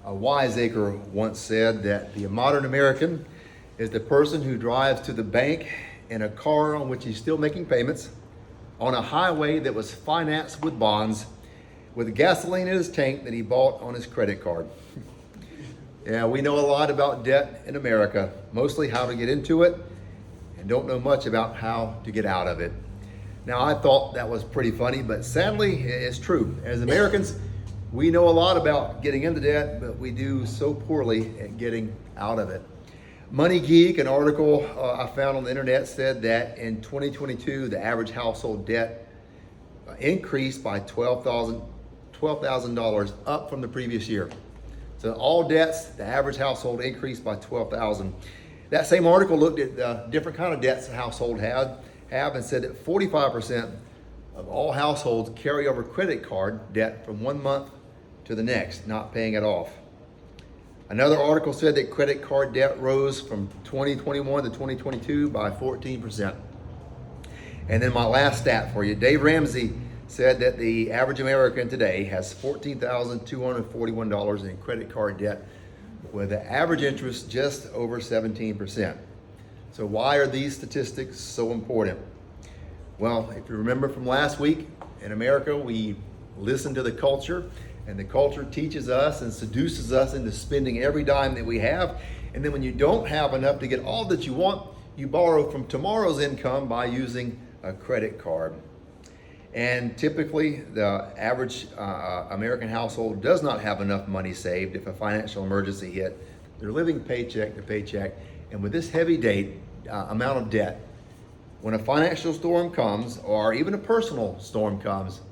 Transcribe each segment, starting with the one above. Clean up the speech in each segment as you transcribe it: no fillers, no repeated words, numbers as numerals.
A wiseacre once said that the modern American is the person who drives to the bank in a car on which he's still making payments, on a highway that was financed with bonds, with gasoline in his tank that he bought on his credit card. Yeah, we know a lot about debt in America, mostly how to get into it, and don't know much about how to get out of it. Now, I thought that was pretty funny, but sadly, it's true. As Americans, we know a lot about getting into debt, but we do so poorly at getting out of it. Money Geek, an article I found on the internet, said that in 2022, the average household debt increased by $12,000 up from the previous year. So all debts, the average household increased by $12,000. That same article looked at the different kind of debts a household have and said that 45% of all households carry over credit card debt from 1 month to the next, not paying it off. Another article said that credit card debt rose from 2021 to 2022 by 14%. And then my last stat for you, Dave Ramsey said that the average American today has $14,241 in credit card debt with an average interest just over 17%. So why are these statistics so important? Well, if you remember from last week, in America, we listen to the culture, and the culture teaches us and seduces us into spending every dime that we have. And then when you don't have enough to get all that you want, you borrow from tomorrow's income by using a credit card. And typically, the average American household does not have enough money saved if a financial emergency hit. They're living paycheck to paycheck. And with this heavy amount of debt, when a financial storm comes, or even a personal storm comes,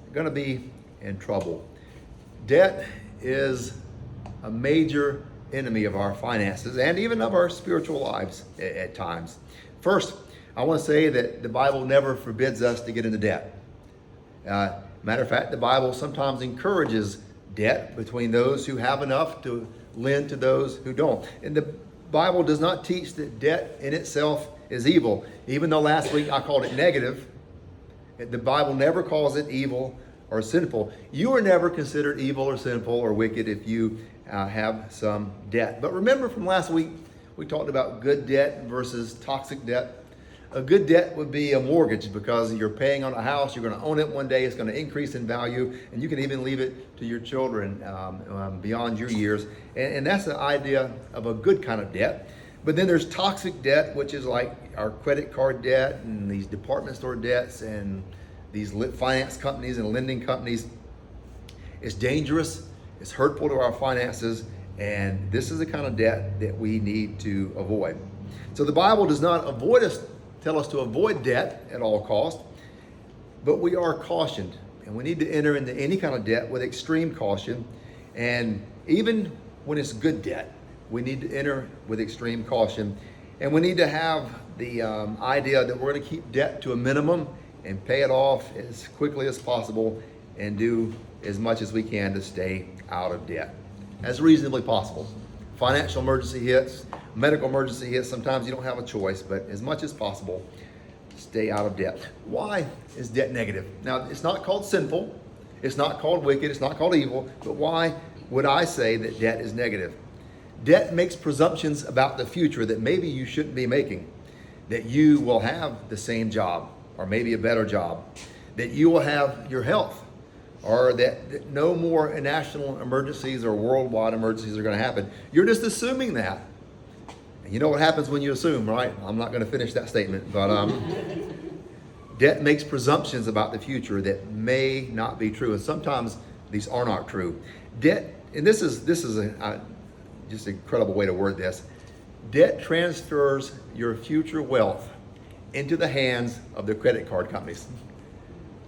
you're going to be in trouble. Debt is a major enemy of our finances and even of our spiritual lives at times. First, I want to say that the Bible never forbids us to get into debt. Matter of fact, the Bible sometimes encourages debt between those who have enough to lend to those who don't. And the Bible does not teach that debt in itself is evil. Even though last week I called it negative, the Bible never calls it evil or sinful. You are never considered evil or sinful or wicked if you have some debt. But remember from last week, we talked about good debt versus toxic debt. A good debt would be a mortgage because you're paying on a house, you're going to own it one day, it's going to increase in value, and you can even leave it to your children beyond your years. And that's the idea of a good kind of debt. But then there's toxic debt, which is like our credit card debt and these department store debts and these finance companies and lending companies. It's dangerous, it's hurtful to our finances, and this is the kind of debt that we need to avoid. So the Bible does not tell us to avoid debt at all costs, but we are cautioned, and we need to enter into any kind of debt with extreme caution. And even when it's good debt, we need to enter with extreme caution, and we need to have the idea that we're going to keep debt to a minimum and pay it off as quickly as possible and do as much as we can to stay out of debt as reasonably possible. Financial emergency hits, medical emergency hits, sometimes you don't have a choice, but as much as possible, stay out of debt. Why is debt negative? Now, it's not called sinful, it's not called wicked, it's not called evil, but why would I say that debt is negative? Debt makes presumptions about the future that maybe you shouldn't be making, that you will have the same job or maybe a better job, that you will have your health, or that no more national emergencies or worldwide emergencies are going to happen. You're just assuming that. And you know what happens when you assume, right? I'm not going to finish that statement, but debt makes presumptions about the future that may not be true, and sometimes these are not true. Debt, and this is just an incredible way to word this. Debt transfers your future wealth into the hands of the credit card companies.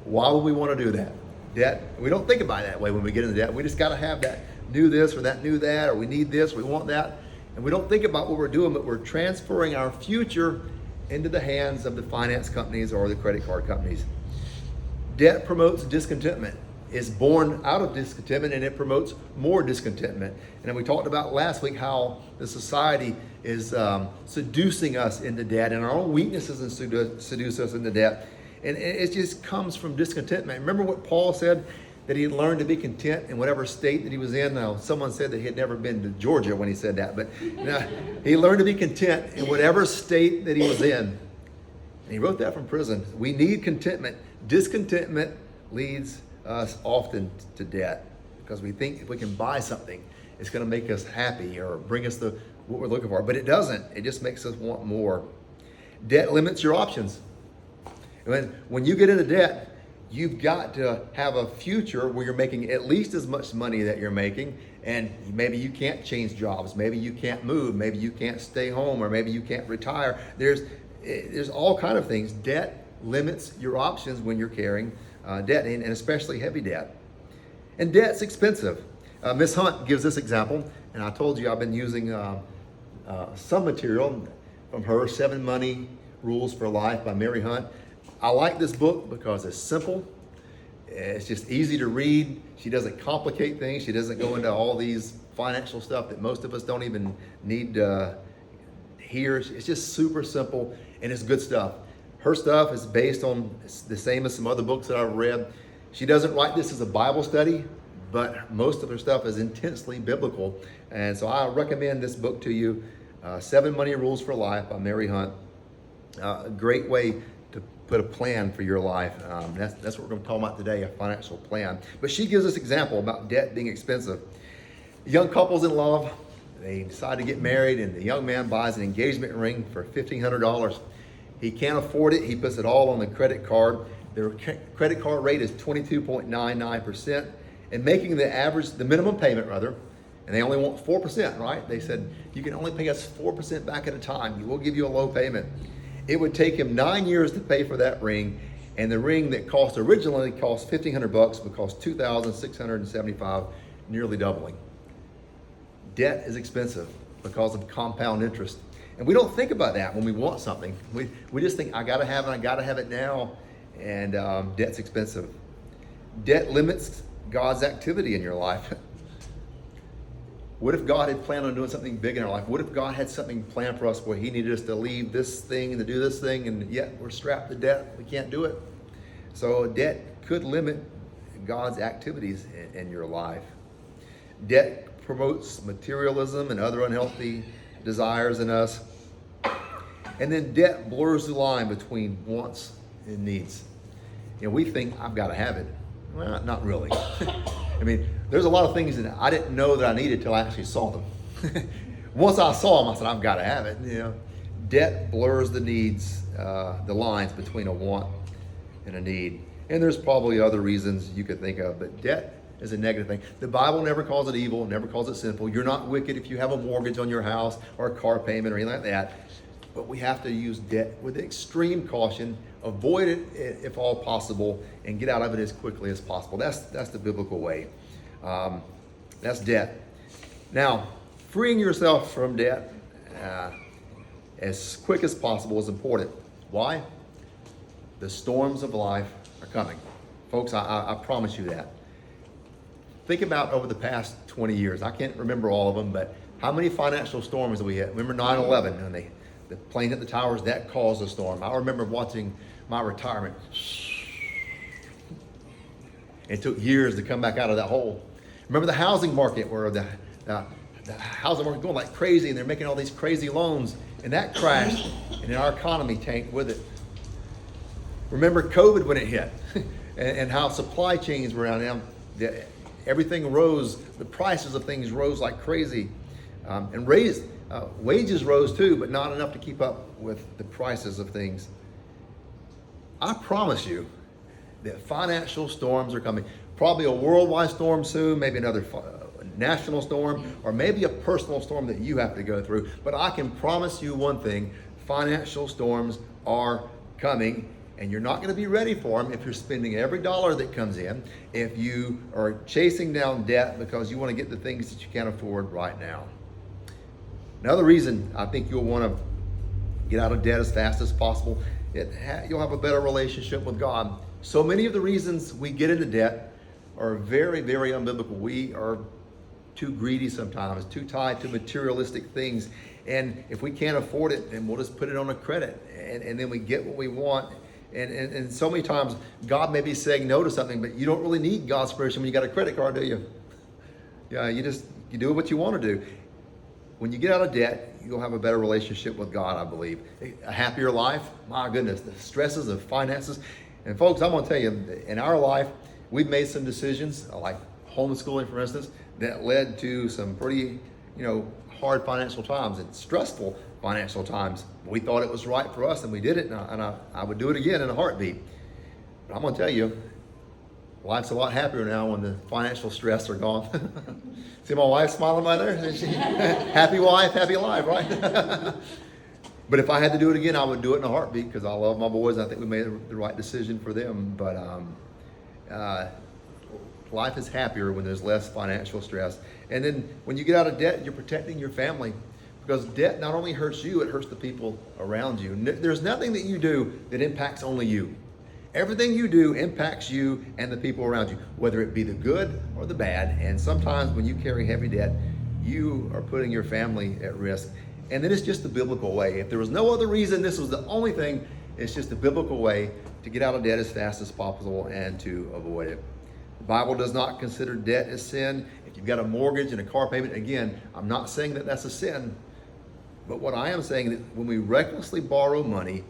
Why would we want to do that? Debt, we don't think about it that way when we get into debt. We just got to have that new this or that new that, or we need this, we want that. And we don't think about what we're doing, but we're transferring our future into the hands of the finance companies or the credit card companies. Debt promotes discontentment. It's born out of discontentment, and it promotes more discontentment. And we talked about last week how the society is seducing us into debt, and our own weaknesses seduce us into debt. And it just comes from discontentment. Remember what Paul said, that he learned to be content in whatever state that he was in. Now, someone said that he had never been to Georgia when he said that, but he learned to be content in whatever state that he was in. And he wrote that from prison. We need contentment. Discontentment leads us often to debt because we think if we can buy something, it's going to make us happy or bring us what we're looking for. But it doesn't. It just makes us want more. Debt limits your options. When you get into debt, you've got to have a future where you're making at least as much money that you're making, and maybe you can't change jobs, maybe you can't move, maybe you can't stay home, or maybe you can't retire. There's all kind of things. Debt limits your options when you're carrying debt, and especially heavy debt. And debt's expensive. Miss Hunt gives this example, and I told you I've been using some material from her, 7 Money Rules for Life by Mary Hunt. I like this book because it's simple. It's just easy to read. She doesn't complicate things. She doesn't go into all these financial stuff that most of us don't even need to hear. It's just super simple, and it's good stuff. Her stuff is based on the same as some other books that I've read. She doesn't write this as a Bible study, but most of her stuff is intensely biblical. And so I recommend this book to you, 7 Money Rules for Life by Mary Hunt. A great way to put a plan for your life. That's what we're going to talk about today, a financial plan. But she gives us an example about debt being expensive. Young couples in love, they decide to get married, and the young man buys an engagement ring for $1,500. He can't afford it. He puts it all on the credit card. Their credit card rate is 22.99%, and making the minimum payment rather, and they only want 4%, right? They said, you can only pay us 4% back at a time. We'll give you a low payment. It would take him 9 years to pay for that ring, and the ring that originally cost $1,500 would cost $2,675, nearly doubling. Debt is expensive because of compound interest. And we don't think about that when we want something. We just think, I gotta have it now, and debt's expensive. Debt limits God's activity in your life. What if God had planned on doing something big in our life? What if God had something planned for us where he needed us to leave this thing and to do this thing, and yet we're strapped to debt, we can't do it? So debt could limit God's activities in your life. Debt promotes materialism and other unhealthy desires in us. And then debt blurs the line between wants and needs. We think, I've got to have it. Well, not really. I mean, there's a lot of things that I didn't know that I needed till I actually saw them. Once I saw them, I said, I've got to have it. Debt blurs the needs, the lines between a want and a need. And there's probably other reasons you could think of, but debt is a negative thing. The Bible never calls it evil, never calls it sinful. You're not wicked if you have a mortgage on your house or a car payment or anything like that. But we have to use debt with extreme caution, avoid it if all possible, and get out of it as quickly as possible. That's the biblical way. That's debt. Now, freeing yourself from debt as quick as possible is important. Why? The storms of life are coming. Folks, I promise you that. Think about over the past 20 years. I can't remember all of them, but how many financial storms did we had? Remember 9/11 and the plane hit the towers? That caused a storm. I remember watching my retirement. It took years to come back out of that hole. Remember the housing market where the housing market going like crazy, and they're making all these crazy loans, and that crashed, and then our economy tanked with it. Remember COVID when it hit, and how supply chains were down. Everything rose. The prices of things rose like crazy, and wages rose too, but not enough to keep up with the prices of things. I promise you that financial storms are coming. Probably a worldwide storm soon, maybe another national storm, or maybe a personal storm that you have to go through. But I can promise you one thing: financial storms are coming. And you're not going to be ready for them if you're spending every dollar that comes in, if you are chasing down debt because you want to get the things that you can't afford right now. Another reason I think you'll want to get out of debt as fast as possible, you'll have a better relationship with God. So many of the reasons we get into debt are very, very unbiblical. We are too greedy sometimes, too tied to materialistic things. And if we can't afford it, then we'll just put it on a credit. And then we get what we want. And so many times God may be saying no to something, but you don't really need God's permission when you got a credit card, do you? Yeah, you do what you want to do. When you get out of debt, you'll have a better relationship with God, I believe. A happier life, my goodness, the stresses of finances. And folks, I'm gonna tell you, in our life, we've made some decisions, like homeschooling, for instance, that led to some pretty, hard financial times and stressful financial times. We thought it was right for us, and we did it, and I would do it again in a heartbeat. But I'm gonna tell you, life's a lot happier now when the financial stress are gone. See my wife smiling right there? Happy wife, happy life, right? But if I had to do it again, I would do it in a heartbeat because I love my boys. I think we made the right decision for them. But life is happier when there's less financial stress. And then when you get out of debt, you're protecting your family. Because debt not only hurts you, it hurts the people around you. There's nothing that you do that impacts only you. Everything you do impacts you and the people around you, whether it be the good or the bad. And sometimes when you carry heavy debt, you are putting your family at risk. And then it's just the biblical way. If there was no other reason, this was the only thing, it's just the biblical way to get out of debt as fast as possible and to avoid it. The Bible does not consider debt as sin. If you've got a mortgage and a car payment, again, I'm not saying that that's a sin. But what I am saying is that when we recklessly borrow money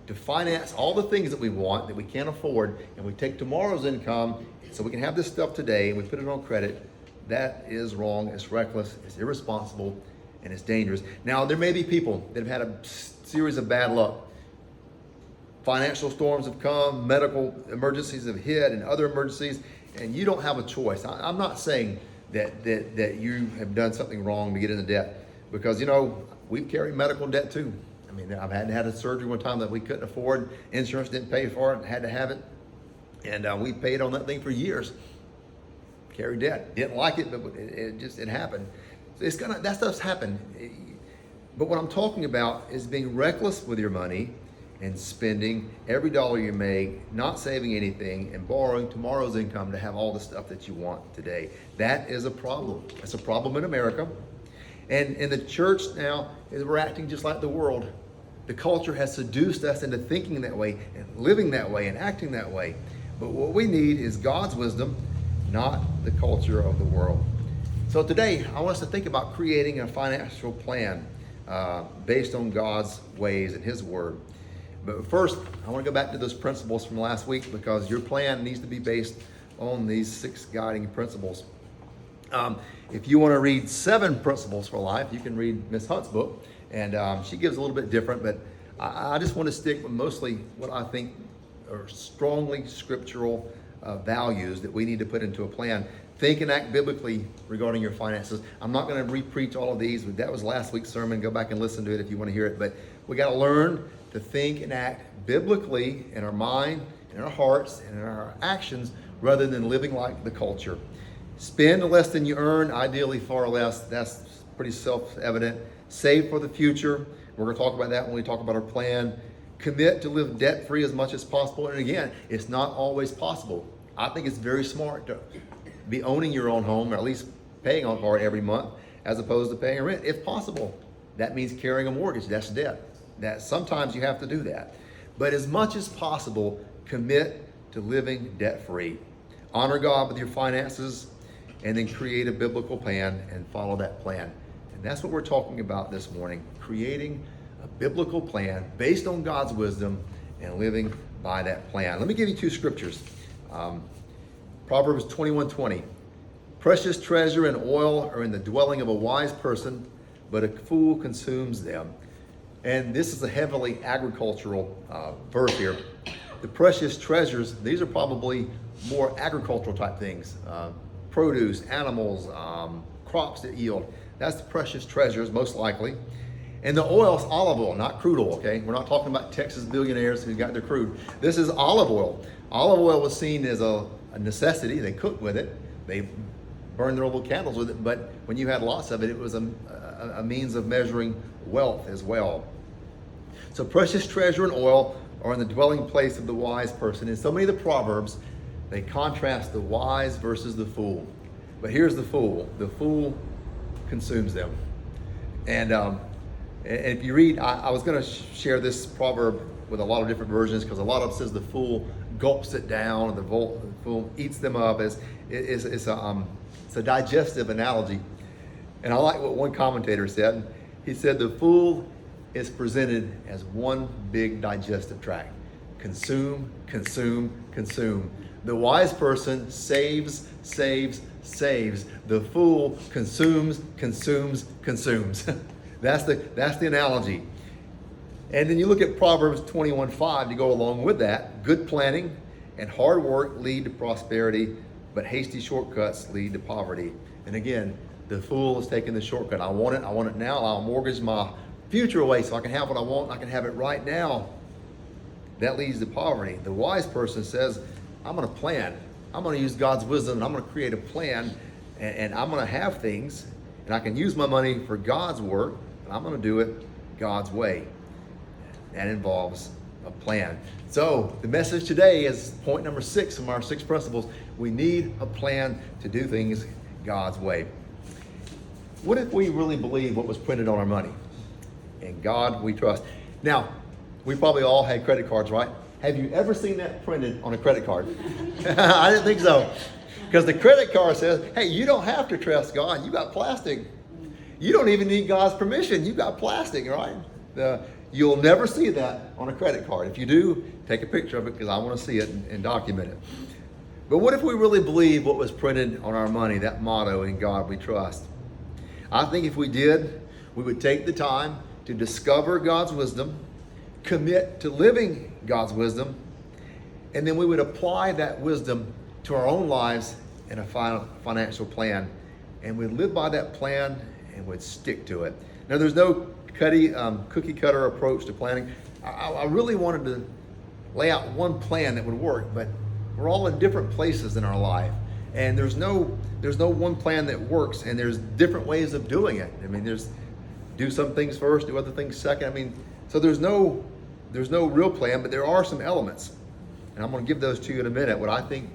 to finance all the things that we want, that we can't afford, and we take tomorrow's income so we can have this stuff today and we put it on credit, that is wrong, it's reckless, it's irresponsible, and it's dangerous. Now, there may be people that have had a series of bad luck. Financial storms have come, medical emergencies have hit, and other emergencies, and you don't have a choice. I'm not saying that you have done something wrong to get into debt, because, we've carried medical debt too. I mean, I've had a surgery one time that we couldn't afford. Insurance didn't pay for it, had to have it. And we paid on that thing for years. Carried debt. Didn't like it, but it happened. So that stuff's happened. But what I'm talking about is being reckless with your money and spending every dollar you make, not saving anything, and borrowing tomorrow's income to have all the stuff that you want today. That is a problem. It's a problem in America. And in the church now, we're acting just like the world. The culture has seduced us into thinking that way and living that way and acting that way. But what we need is God's wisdom, not the culture of the world. So today, I want us to think about creating a financial plan based on God's ways and His Word. But first, I want to go back to those principles from last week, because your plan needs to be based on these 6 guiding principles. If you want to read 7 principles for life, you can read Miss Hunt's book, and she gives a little bit different, but I just want to stick with mostly what I think are strongly scriptural values that we need to put into a plan. Think and act biblically regarding your finances. I'm not going to re-preach all of these, but that was last week's sermon. Go back and listen to it if you want to hear it. But we got to learn to think and act biblically in our mind, in our hearts, and in our actions, rather than living like the culture. Spend less than you earn, ideally far less. That's pretty self-evident. Save for the future. We're going to talk about that when we talk about our plan. Commit to live debt-free as much as possible. And again, it's not always possible. I think it's very smart to be owning your own home, or at least paying on for it every month, as opposed to paying rent, if possible. That means carrying a mortgage. That's debt. That sometimes you have to do that. But as much as possible, commit to living debt-free. Honor God with your finances, and then create a biblical plan and follow that plan. And that's what we're talking about this morning, creating a biblical plan based on God's wisdom and living by that plan. Let me give you 2 scriptures. Proverbs 21:20. Precious treasure and oil are in the dwelling of a wise person, but a fool consumes them. And this is a heavily agricultural verse here. The precious treasures, these are probably more agricultural type things. Produce, animals, crops that yield. That's the precious treasures, most likely. And the oil is olive oil, not crude oil, okay? We're not talking about Texas billionaires who got their crude. This is olive oil. Olive oil was seen as a necessity. They cooked with it. They burned their little candles with it. But when you had lots of it, it was a means of measuring wealth as well. So precious treasure and oil are in the dwelling place of the wise person. In so many of the Proverbs, they contrast the wise versus the fool. But here's the fool. The fool consumes them. And if you read, I was going to share this proverb with a lot of different versions because a lot of it says the fool gulps it down and the fool eats them up. It's a digestive analogy. And I like what one commentator said. He said the fool is presented as one big digestive tract. Consume, consume, consume. The wise person saves, saves, saves. The fool consumes, consumes, consumes. That's the analogy. And then you look at Proverbs 21:5 to go along with that. Good planning and hard work lead to prosperity, but hasty shortcuts lead to poverty. And again, the fool is taking the shortcut. I want it now. I'll mortgage my future away so I can have what I want. I can have it right now. That leads to poverty. The wise person says, I'm going to plan. I'm going to use God's wisdom and I'm going to create a plan and I'm going to have things and I can use my money for God's work and I'm going to do it God's way. That involves a plan. So the message today is point number 6 from our 6 principles. We need a plan to do things God's way. What if we really believe what was printed on our money? In God we trust. Now, we probably all had credit cards, right? Have you ever seen that printed on a credit card? I didn't think so. Because the credit card says, hey, you don't have to trust God. You got plastic. You don't even need God's permission. You got plastic, right? You'll never see that on a credit card. If you do, take a picture of it because I want to see it and document it. But what if we really believe what was printed on our money, that motto, in God we trust? I think if we did, we would take the time to discover God's wisdom, commit to living God's wisdom, and then we would apply that wisdom to our own lives in a financial plan. And we'd live by that plan and would stick to it. Now, there's no cookie cutter approach to planning. I really wanted to lay out one plan that would work, but we're all in different places in our life. And there's no one plan that works, and there's different ways of doing it. I mean, there's do some things first, do other things second. I mean, so there's no real plan, but there are some elements. And I'm going to give those to you in a minute, what I think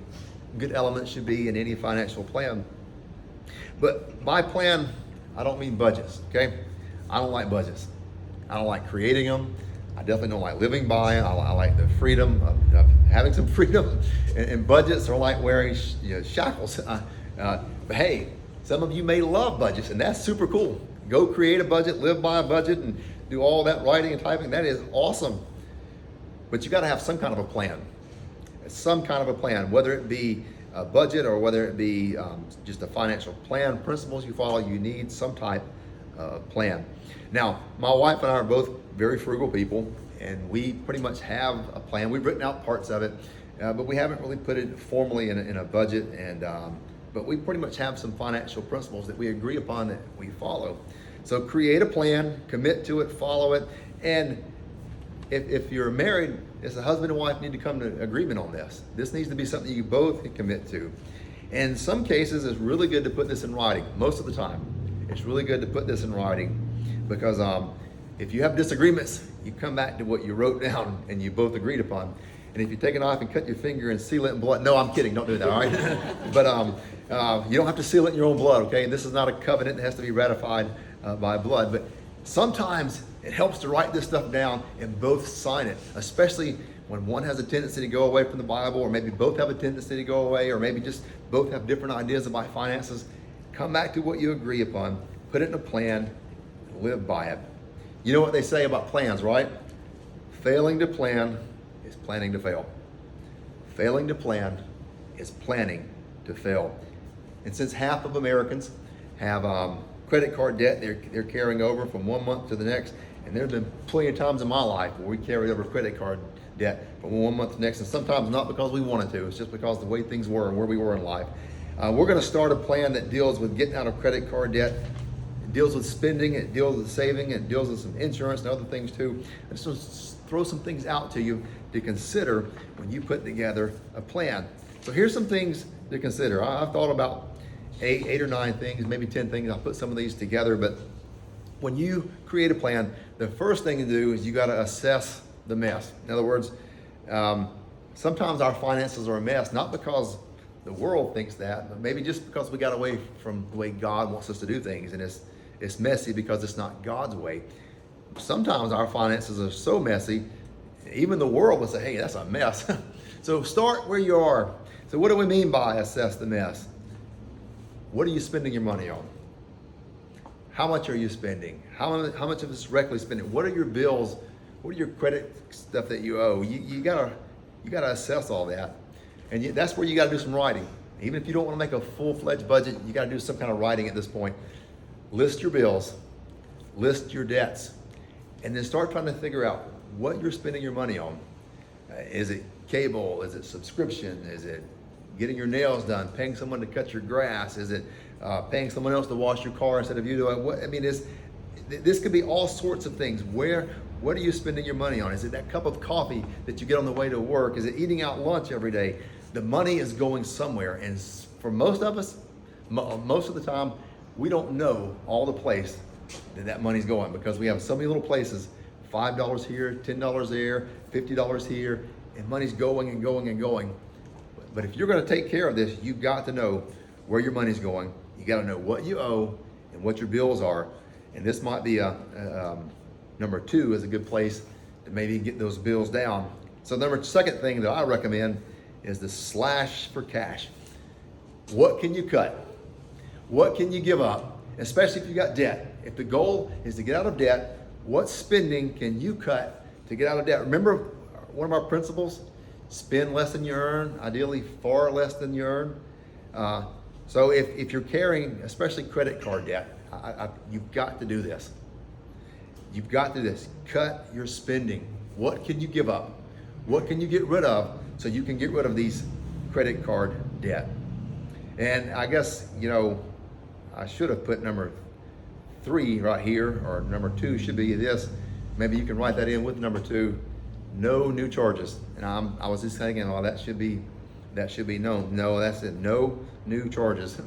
good elements should be in any financial plan. But by plan, I don't mean budgets, okay? I don't like budgets. I don't like creating them. I definitely don't like living by it. I like the freedom of having some freedom. And budgets are like wearing shackles. But hey, some of you may love budgets, and that's super cool. Go create a budget, live by a budget, and do all that writing and typing. That is awesome. But you got to have some kind of a plan. Some kind of a plan, whether it be a budget or whether it be just a financial plan, principles you follow, you need some type of plan. Now, my wife and I are both very frugal people, and we pretty much have a plan. We've written out parts of it, but we haven't really put it formally in a budget. But we pretty much have some financial principles that we agree upon that we follow. So create a plan, commit to it, follow it, and if you're married, as a husband and wife need to come to agreement on this. This needs to be something you both can commit to. In some cases, it's really good to put this in writing. Most of the time, it's really good to put this in writing because if you have disagreements, you come back to what you wrote down and you both agreed upon. And if you take a knife and cut your finger and seal it in blood, no, I'm kidding, don't do that, all right? But you don't have to seal it in your own blood, okay? This is not a covenant that has to be ratified by blood. But sometimes it helps to write this stuff down and both sign it, especially when one has a tendency to go away from the Bible, or maybe both have a tendency to go away, or maybe just both have different ideas about finances. Come back to what you agree upon, put it in a plan, and live by it. You know what they say about plans, right? Failing to plan is planning to fail. Failing to plan is planning to fail. And since half of Americans have credit card debt they're carrying over from one month to the next, and there have been plenty of times in my life where we carried over credit card debt from one month to the next, and sometimes not because we wanted to, it's just because the way things were and where we were in life. We're going to start a plan that deals with getting out of credit card debt. It deals with spending, it deals with saving, it deals with some insurance and other things too. I just want to throw some things out to you to consider when you put together a plan. So here's some things to consider. I've thought about eight or 9 things, maybe 10 things. I'll put some of these together, but when you create a plan, the first thing to do is you got to assess the mess. In other words, sometimes our finances are a mess, not because the world thinks that, but maybe just because we got away from the way God wants us to do things, and it's messy because it's not God's way. Sometimes our finances are so messy, Even the world would say, hey, that's a mess. So start where you are. So what do we mean by assess the mess? What are you spending your money on? How much are you spending? How much of it's recklessly spending? What are your bills? What are your credit stuff that you owe? You gotta assess all that, and that's where you gotta do some writing. Even if you don't want to make a full-fledged budget, you gotta do some kind of writing at this point. List your bills, list your debts, and then start trying to figure out what you're spending your money on. Is it cable? Is it subscription? Is it getting your nails done? Paying someone to cut your grass? Is it paying someone else to wash your car instead of you doing what? I mean, this could be all sorts of things. What are you spending your money on? Is it that cup of coffee that you get on the way to work? Is it eating out lunch every day? The money is going somewhere, and for most of us, most of the time, we don't know all the place that money's going, because we have so many little places, $5 here, $10 there, $50 here, and money's going and going and going. But if you're going to take care of this, you've got to know where your money's going. You got to know what you owe and what your bills are. And this might be number 2 is a good place to maybe get those bills down. So second thing that I recommend is the slash for cash. What can you cut? What can you give up? Especially if you got debt. If the goal is to get out of debt, what spending can you cut to get out of debt? Remember one of our principles? Spend less than you earn, ideally far less than you earn. So if you're carrying, especially credit card debt, you've got to do this. You've got to do this. Cut your spending. What can you give up? What can you get rid of so you can get rid of these credit card debt? And I guess, I should have put number 3 right here, or number 2 should be this. Maybe you can write that in with number 2. No new charges. And I was just thinking, that should be known. No, that's it. No new charges.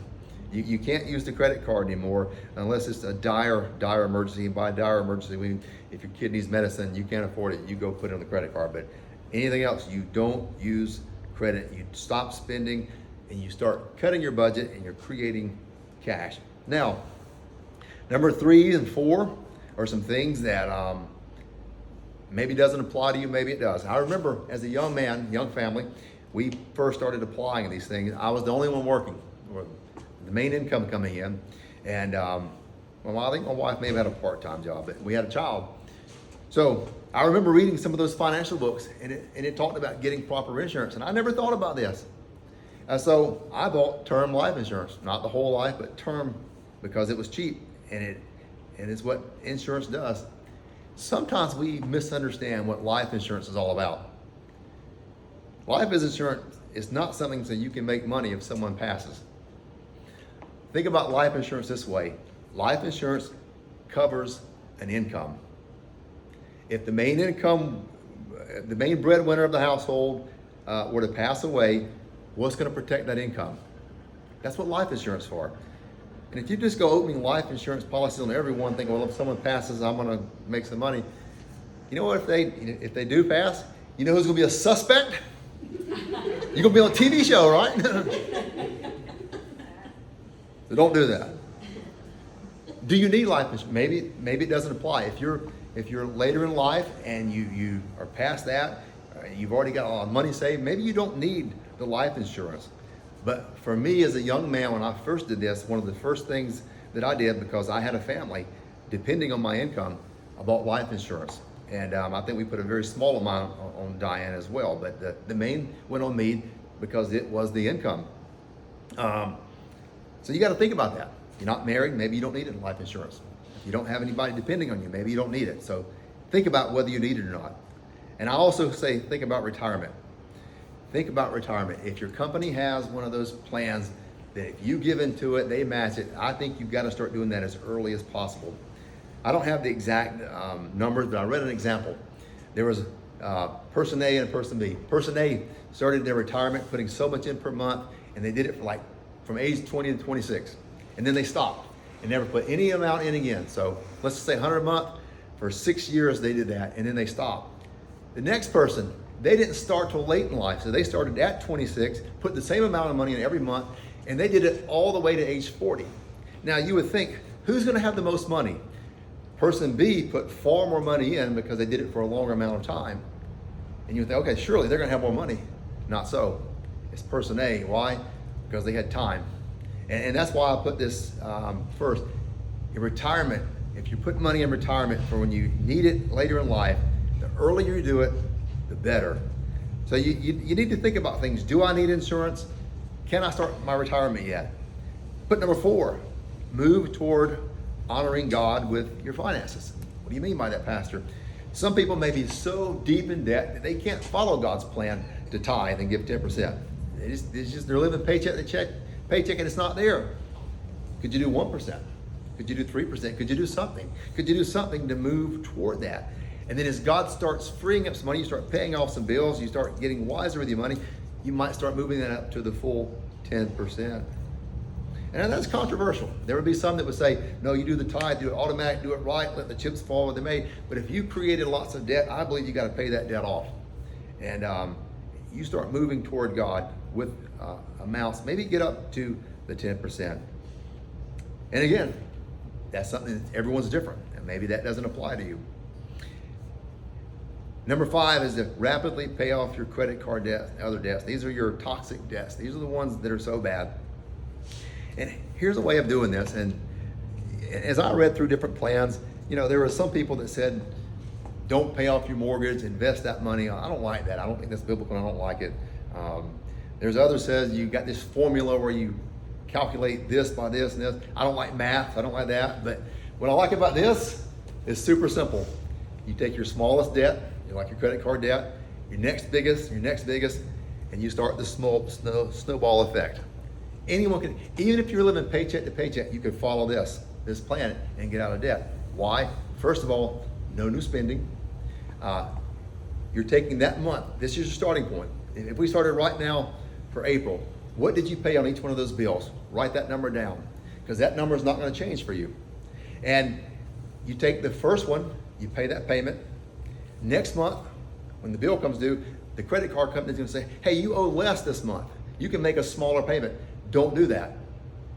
You can't use the credit card anymore unless it's a dire emergency. And by dire emergency, if your kid needs medicine, you can't afford it, you go put it on the credit card. But anything else, you don't use credit. You stop spending and you start cutting your budget, and you're creating cash. Now, number 3 and 4 are some things that maybe doesn't apply to you, maybe it does. I remember as a young man, young family, we first started applying these things. I was the only one working, or the main income coming in. And I think my wife may have had a part-time job, but we had a child. So I remember reading some of those financial books, and it talked about getting proper insurance. And I never thought about this. And so I bought term life insurance, not the whole life, but term, because it was cheap, and it's what insurance does. Sometimes we misunderstand what life insurance is all about. Life insurance is not something so you can make money if someone passes. Think about life insurance this way. Life insurance covers an income. If the main breadwinner of the household were to pass away, what's going to protect that income? That's what life insurance is for. And if you just go opening life insurance policies on everyone, thinking, well, if someone passes, I'm going to make some money. You know what? If they do pass, you know who's going to be a suspect? You're going to be on a TV show, right? So don't do that. Do you need life insurance? Maybe it doesn't apply. If you're later in life and you are past that, you've already got a lot of money saved, maybe you don't need the life insurance. But for me as a young man, when I first did this, one of the first things that I did, because I had a family depending on my income, I bought life insurance. And I think we put a very small amount on Diane as well, but the main went on me because it was the income. So you got to think about that. You're not married, maybe you don't need it in life insurance. If you don't have anybody depending on you, maybe you don't need it. So think about whether you need it or not. And I also say, think about retirement. Think about retirement. If your company has one of those plans that if you give into it, they match it, I think you've got to start doing that as early as possible. I don't have the exact numbers, but I read an example. There was person A and person B. Person A started their retirement putting so much in per month, and they did it for from age 20 to 26. And then they stopped and never put any amount in again. So let's just say 100 a month. For 6 years they did that, and then they stopped. The next person, they didn't start till late in life. So they started at 26, put the same amount of money in every month, and they did it all the way to age 40. Now you would think, who's gonna have the most money? Person B put far more money in because they did it for a longer amount of time. And you think, okay, surely they're going to have more money. Not so. It's person A. Why? Because they had time. And that's why I put this first. In retirement, if you put money in retirement for when you need it later in life, the earlier you do it, the better. So you need to think about things. Do I need insurance? Can I start my retirement yet? But number 4, move toward honoring God with your finances. What do you mean by that, Pastor? Some people may be so deep in debt that they can't follow God's plan to tithe and give 10%. They're living paycheck to paycheck and it's not there. Could you do 1%? Could you do 3%? Could you do something? Could you do something to move toward that? And then as God starts freeing up some money, you start paying off some bills, you start getting wiser with your money, you might start moving that up to the full 10%. And that's controversial. There would be some that would say, no, you do the tithe, do it automatic, do it right, let the chips fall where they may. But if you created lots of debt, I believe you got to pay that debt off. And you start moving toward God with amounts, maybe get up to the 10%. And again, that's something that everyone's different, and maybe that doesn't apply to you. Number 5 is to rapidly pay off your credit card debt and other debts. These are your toxic debts. These are the ones that are so bad. And here's a way of doing this. And as I read through different plans, there were some people that said, don't pay off your mortgage, invest that money. I don't like that. I don't think that's biblical, and I don't like it. There's others says you got this formula where you calculate this by this and this. I don't like math. I don't like that. But what I like about this is super simple. You take your smallest debt, like your credit card debt, your next biggest, and you start the snowball effect. Anyone can, even if you're living paycheck to paycheck, you can follow this plan and get out of debt. Why? First of all, no new spending. You're taking that month. This is your starting point. If we started right now for April, what did you pay on each one of those bills? Write that number down, because that number is not going to change for you. And you take the first one, you pay that payment. Next month, when the bill comes due, the credit card company is going to say, hey, you owe less this month. You can make a smaller payment. Don't do that.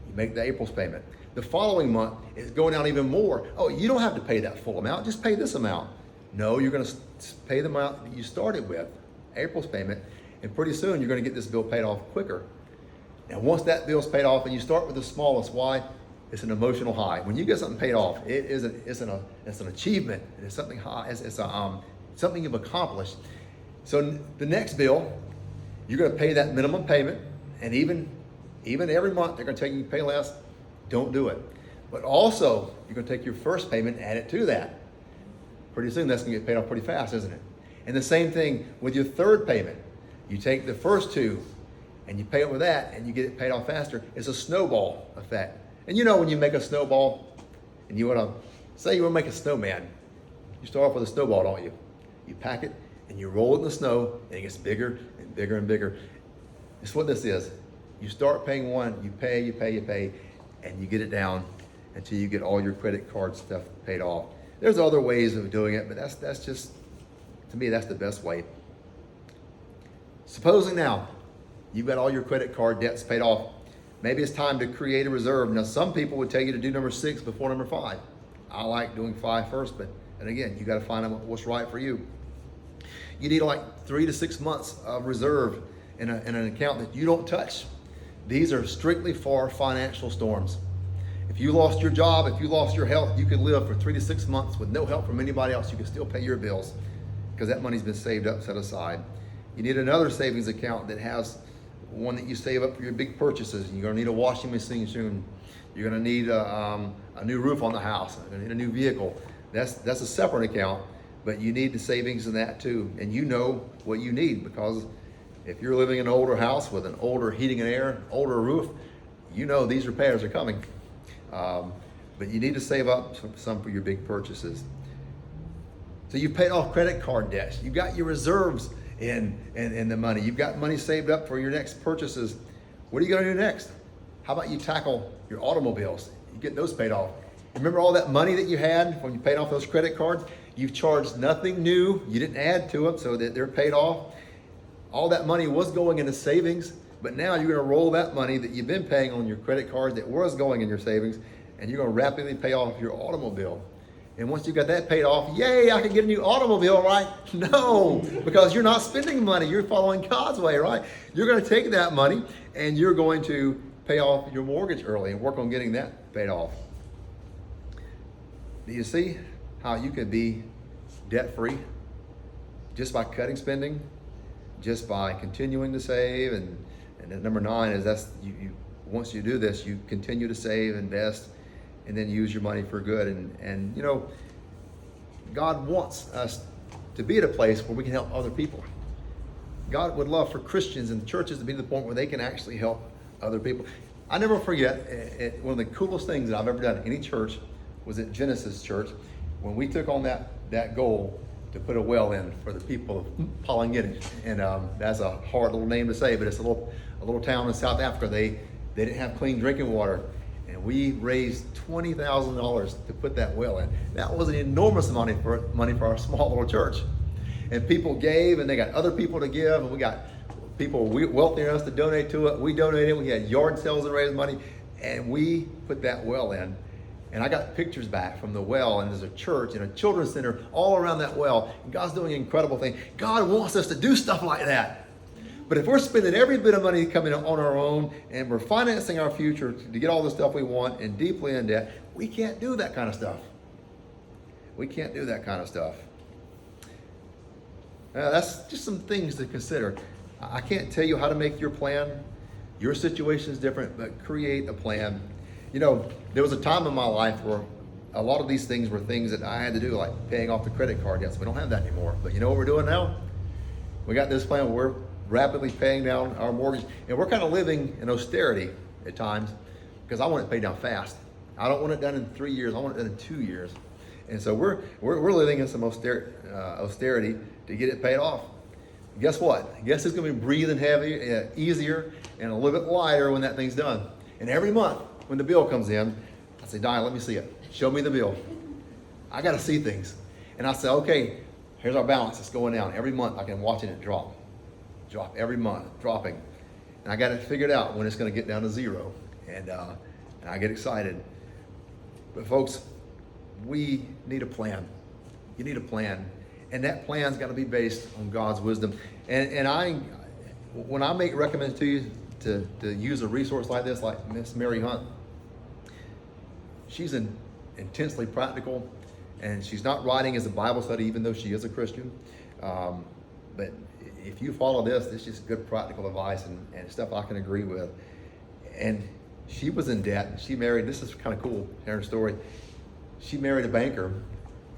You make the April's payment. The following month is going down even more. Oh, you don't have to pay that full amount. Just pay this amount. No, you're going to pay the amount that you started with, April's payment, and pretty soon you're going to get this bill paid off quicker. Now, once that bill's paid off, and you start with the smallest, why? It's an emotional high. When you get something paid off, it's an achievement. It's something high. It's something you've accomplished. So the next bill, you're going to pay that minimum payment, and even every month they're going to tell you to pay less. Don't do it. But also, you're going to take your first payment and add it to that. Pretty soon that's going to get paid off pretty fast, isn't it? And the same thing with your third payment. You take the first 2 and you pay it with that, and you get it paid off faster. It's a snowball effect. And when you make a snowball and you want to make a snowman, you start off with a snowball, don't you? You pack it and you roll it in the snow, and it gets bigger and bigger and bigger. It's what this is. You start paying one, you pay, and you get it down until you get all your credit card stuff paid off. There's other ways of doing it, but that's just, to me, that's the best way. Supposing now you've got all your credit card debts paid off, maybe it's time to create a reserve. Now, some people would tell you to do number 6 before number 5. I like doing 5 first, and again, you got to find out what's right for you. You need like 3 to 6 months of reserve in an account that you don't touch. These are strictly for financial storms. If you lost your job, if you lost your health, you could live for 3 to 6 months with no help from anybody else. You can still pay your bills because that money's been saved up, set aside. You need another savings account that has one that you save up for your big purchases. You're going to need a washing machine soon. You're going to need a new roof on the house. You're going to need a new vehicle. That's a separate account, but you need the savings in that too. And you know what you need, because if you're living in an older house with an older heating and air, older roof, you know these repairs are coming. But you need to save up some for your big purchases. So you've paid off credit card debts. You've got your reserves in the money. You've got money saved up for your next purchases. What are you going to do next? How about you tackle your automobiles? You get those paid off. Remember all that money that you had when you paid off those credit cards? You've charged nothing new. You didn't add to them, so that they're paid off. All that money was going into savings, but now you're going to roll that money that you've been paying on your credit cards that was going in your savings, and you're going to rapidly pay off your automobile. And once you got that paid off, yay, I can get a new automobile, right? No, because you're not spending money. You're following God's way, right? You're going to take that money and you're going to pay off your mortgage early and work on getting that paid off. Do you see how you can be debt-free just by cutting spending, just by continuing to save? And then number 9 is once you do this, you continue to save, invest, and then use your money for good. And you know, God wants us to be at a place where we can help other people. God would love for Christians and churches to be to the point where they can actually help other people. I never forget, one of the coolest things that I've ever done in any church was at Genesis Church, when we took on that goal to put a well in for the people of Palangini. And that's a hard little name to say, but it's a little town in South Africa. They didn't have clean drinking water. And we raised $20,000 to put that well in. That was an enormous money for our small little church. And people gave, and they got other people to give, and we got people wealthier than us to donate to it. We donated. We had yard sales and raised money, and we put that well in. And I got pictures back from the well, and there's a church and a children's center all around that well. And God's doing an incredible thing. God wants us to do stuff like that. But if we're spending every bit of money coming on our own, and we're financing our future to get all the stuff we want and deeply in debt, we can't do that kind of stuff. We can't do that kind of stuff. That's just some things to consider. I can't tell you how to make your plan. Your situation is different, but create a plan. You know, there was a time in my life where a lot of these things were things that I had to do, like paying off the credit card debts. We don't have that anymore. But you know what we're doing now? We got this plan where we're rapidly paying down our mortgage, and we're kind of living in austerity at times because I want it paid down fast. I don't want it done in 3 years. I want it done in 2 years. And so we're living in some austerity to get it paid off. Guess what? Guess who's going to be breathing heavier, easier, and a little bit lighter when that thing's done? And every month when the bill comes in, I say, Diane, let me see it. Show me the bill. I got to see things. And I say, okay, here's our balance. It's going down. Every month I can watch it drop every month, dropping. And I got it figured out when it's going to get down to 0. And I get excited. But folks, we need a plan. You need a plan. And that plan's got to be based on God's wisdom. And when I make recommend to you to use a resource like this, like Miss Mary Hunt, she's intensely practical, and she's not writing as a Bible study, even though she is a Christian. But if you follow this, it's just good practical advice and stuff I can agree with. And she was in debt. She married, this is kind of cool, her story. She married a banker,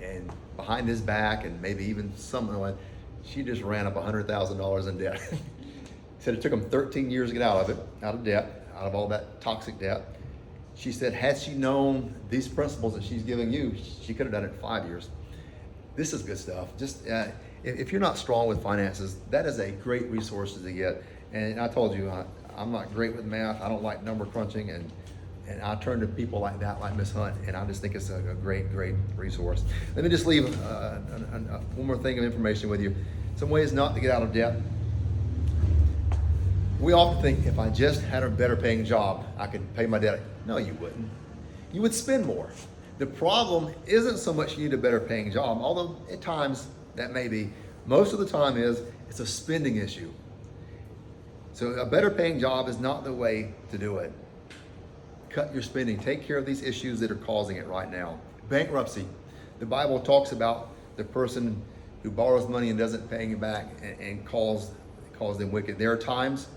and behind his back, and maybe even something like that, she just ran up $100,000 in debt. Said it took him 13 years to get out of debt, out of all that toxic debt. She said, had she known these principles that she's giving you, she could have done it in 5 years. This is good stuff. Just if you're not strong with finances, that is a great resource to get. And I told you, I'm not great with math. I don't like number crunching, and I turn to people like that, like Miss Hunt, and I just think it's a great resource. Let me just leave one more thing of information with you. Some ways not to get out of debt. We often think if I just had a better paying job, I could pay my debt. No, you wouldn't. You would spend more. The problem isn't so much you need a better paying job, although at times that may be. Most of the time it's a spending issue. So a better paying job is not the way to do it. Cut your spending. Take care of these issues that are causing it right now. Bankruptcy. The Bible talks about the person who borrows money and doesn't pay it back and calls them wicked. There are times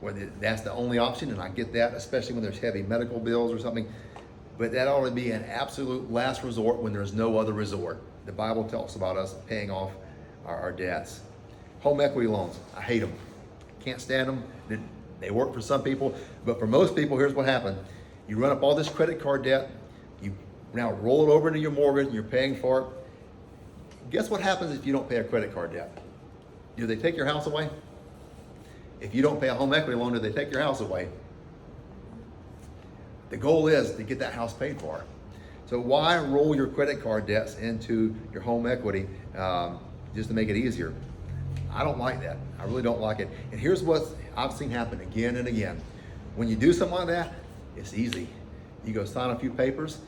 where that's the only option, and I get that, especially when there's heavy medical bills or something. But that ought to be an absolute last resort when there's no other resort. The Bible talks about us paying off our debts. Home equity loans. I hate them. Can't stand them. They work for some people, but for most people, here's what happened. You run up all this credit card debt. You now roll it over into your mortgage, and you're paying for it. Guess what happens if you don't pay a credit card debt? Do they take your house away? If you don't pay a home equity loan, do they take your house away? The goal is to get that house paid for. So why roll your credit card debts into your home equity just to make it easier? I don't like that. I really don't like it. And here's what I've seen happen again and again. When you do something like that, it's easy. You go sign a few papers,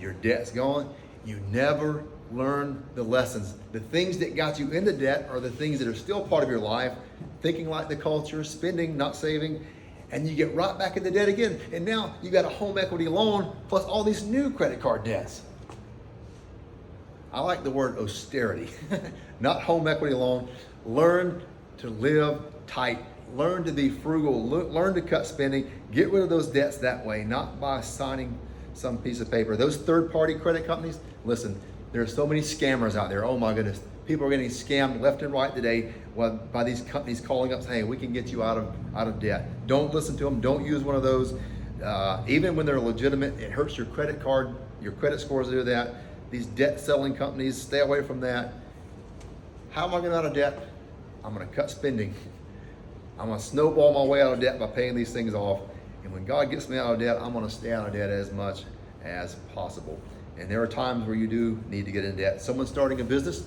your debt's gone, You never learn the lessons. The things that got you into debt are the things that are still part of your life, thinking like the culture, spending, not saving, and you get right back into debt again. And now you got a home equity loan plus all these new credit card debts. I like the word austerity, not home equity loan. Learn to live tight. Learn to be frugal. Learn to cut spending. Get rid of those debts that way, not by signing some piece of paper. Those third-party credit companies, listen, there are so many scammers out there. Oh my goodness. People are getting scammed left and right today by these companies calling up saying, hey, we can get you out of debt. Don't listen to them. Don't use one of those. Even when they're legitimate, it hurts your credit card, your credit scores to do that. These debt selling companies, stay away from that. How am I getting out of debt? I'm going to cut spending. I'm going to snowball my way out of debt by paying these things off. And when God gets me out of debt, I'm going to stay out of debt as much as possible. And there are times where you do need to get in debt. Someone starting a business,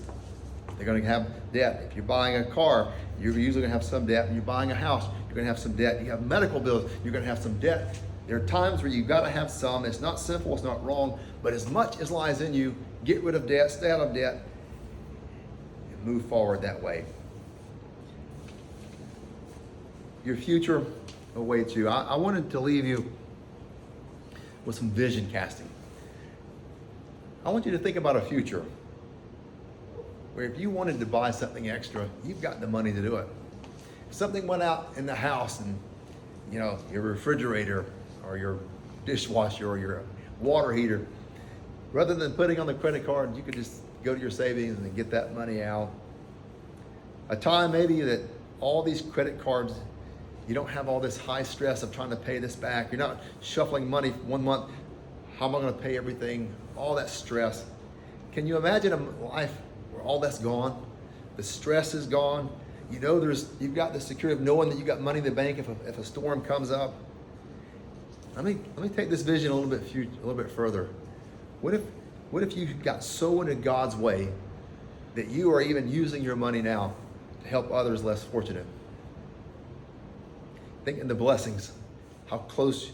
they're going to have debt. If you're buying a car, you're usually going to have some debt. When you're buying a house, you're going to have some debt. You have medical bills, you're going to have some debt. There are times where you've got to have some. It's not sinful, it's not wrong, but as much as lies in you, get rid of debt, stay out of debt, and move forward that way. Your future awaits you. I wanted to leave you with some vision casting. I want you to think about a future where if you wanted to buy something extra, you've got the money to do it. If something went out in the house and, you know, your refrigerator or your dishwasher or your water heater, rather than putting on the credit card, you could just go to your savings and get that money out. A time maybe that all these credit cards, you don't have all this high stress of trying to pay this back. You're not shuffling money 1 month. How am I going to pay everything? All that stress. Can you imagine a life where all that's gone? The stress is gone. You know, you've got the security of knowing that you got money in the bank if a storm comes up. Let me take this vision a little bit further. What if you got so into God's way that you are even using your money now to help others less fortunate? Think in the blessings, how close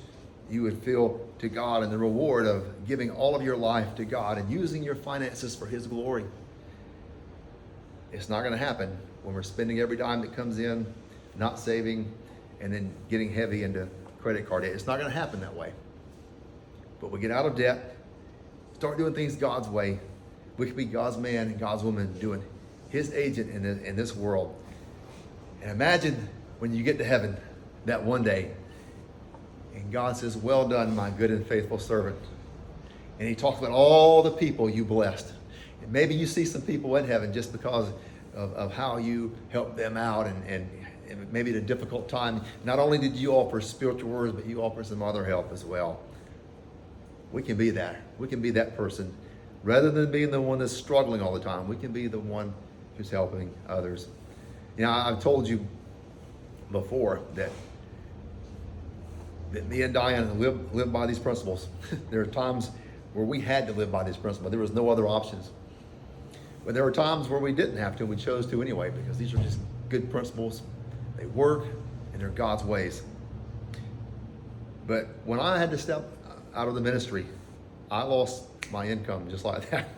you would feel to God and the reward of giving all of your life to God and using your finances for His glory. It's not going to happen when we're spending every dime that comes in, not saving, and then getting heavy into credit card debt. It's not going to happen that way. But we get out of debt, start doing things God's way. We can be God's man and God's woman doing His agent in this world. And imagine when you get to heaven that one day, and God says, well done, my good and faithful servant. And He talks about all the people you blessed. And maybe you see some people in heaven just because of how you helped them out and maybe at a difficult time. Not only did you offer spiritual words, but you offer some other help as well. We can be that. We can be that person. Rather than being the one that's struggling all the time, we can be the one who's helping others. You know, I've told you before that me and Diane live by these principles. There are times where we had to live by these principles. There was no other options. But there were times where we didn't have to, and we chose to anyway, because these are just good principles. They work, and they're God's ways. But when I had to step out of the ministry, I lost my income just like that.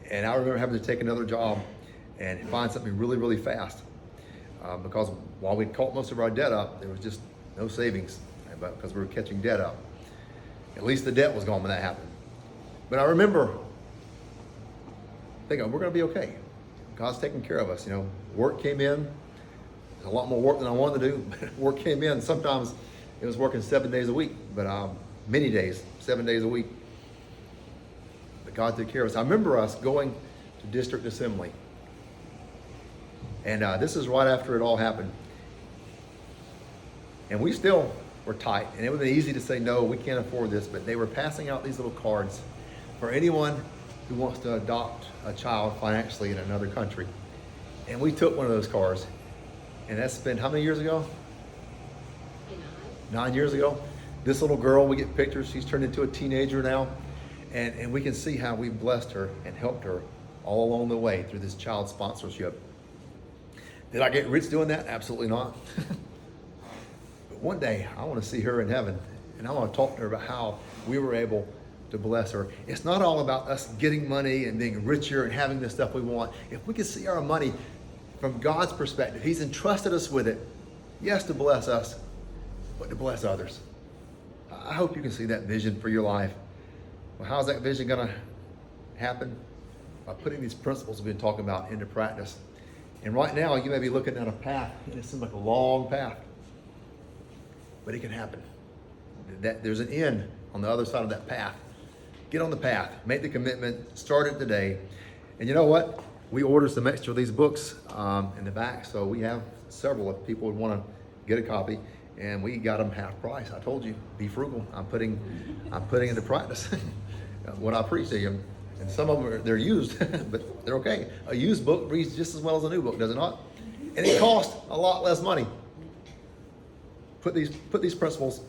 And I remember having to take another job and find something really, really fast. Because while we'd caught most of our debt up, there was just no savings, because we were catching debt up. At least the debt was gone when that happened. But I remember thinking, we're going to be okay. God's taking care of us. You know, work came in. There's a lot more work than I wanted to do, but work came in. Sometimes it was working 7 days a week, but many days, 7 days a week. But God took care of us. I remember us going to district assembly. And this is right after it all happened. And we still were tight. And it would have been easy to say, no, we can't afford this. But they were passing out these little cards for anyone who wants to adopt a child financially in another country. And we took one of those cards. And that's been how many years ago? 9 years ago. This little girl, we get pictures. She's turned into a teenager now. And we can see how we blessed her and helped her all along the way through this child sponsorship. Did I get rich doing that? Absolutely not. But one day, I want to see her in heaven. And I want to talk to her about how we were able to bless her. It's not all about us getting money and being richer and having the stuff we want. If we can see our money from God's perspective, He's entrusted us with it, yes, to bless us, but to bless others. I hope you can see that vision for your life. Well, how's that vision going to happen? By putting these principles we've been talking about into practice. And right now, you may be looking at a path, and it seems like a long path, but it can happen. There's an end on the other side of that path. Get on the path, make the commitment, start it today. And you know what? We ordered some extra of these books in the back, so we have several if people would want to get a copy, and we got them half price. I told you, be frugal. I'm putting into practice what I preach to you. And some of them they're used, but they're okay. A used book reads just as well as a new book, does it not? And it costs a lot less money. Put these principles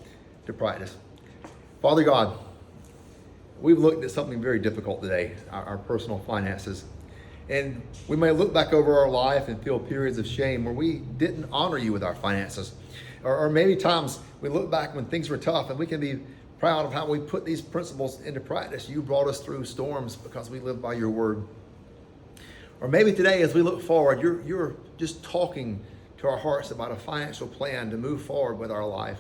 to practice. Father God, we've looked at something very difficult today, our personal finances. And we may look back over our life and feel periods of shame where we didn't honor you with our finances. Or maybe times we look back when things were tough and we can be proud of how we put these principles into practice. You brought us through storms because we live by your word. Or maybe today as we look forward, you're just talking to our hearts about a financial plan to move forward with our life.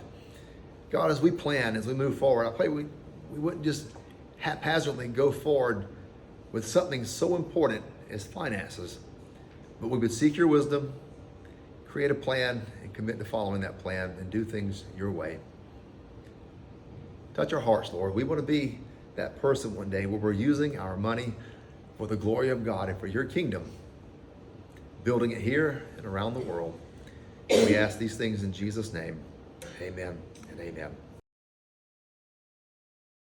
God, as we plan, as we move forward, I pray we wouldn't just haphazardly go forward with something so important as finances, but we would seek your wisdom, create a plan, and commit to following that plan and do things your way. Touch our hearts, Lord. We want to be that person one day where we're using our money for the glory of God and for your kingdom, building it here and around the world. We ask these things in Jesus' name. Amen and amen.